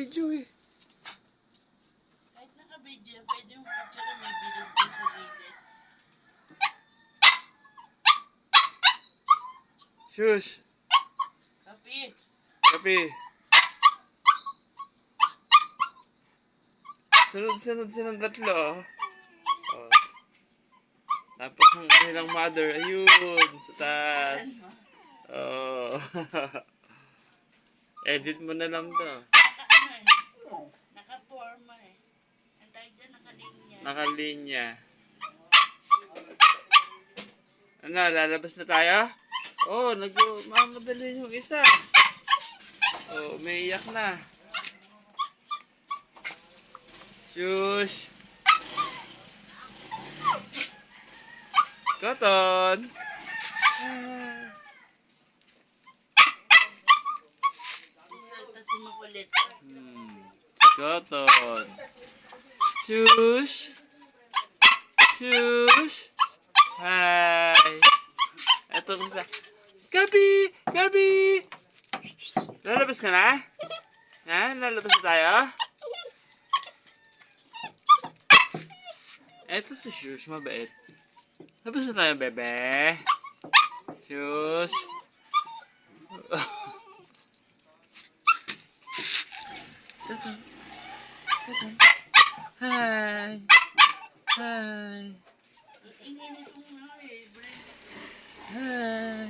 naka-video eh. Kahit naka-video, pwede yung picture may bilog din sa gilid. Shush. Kapi! Kapi. Sunod silang tatlo. Oh. Tapos ang kanilang mother, ayun, sa taas. Oh. Edit mo na lang to. Naka-forma eh. Ang tawag dyan, nakalinya. Nakalinya. Ano, lalabas na tayo? Oh, mamadali yung isa. Oh, umiiyak na. Shush. Cotton. Kasi makulit. Cotton. Shush. Shush. Hi. Eto kung sa... Gabi! Gabi! Lalabas ka na? Ha? Lalabas na tayo? Eto si Shush, mabait. Labas na tayo, bebe. Shush. Hi. Hi. Ingin itong Hi.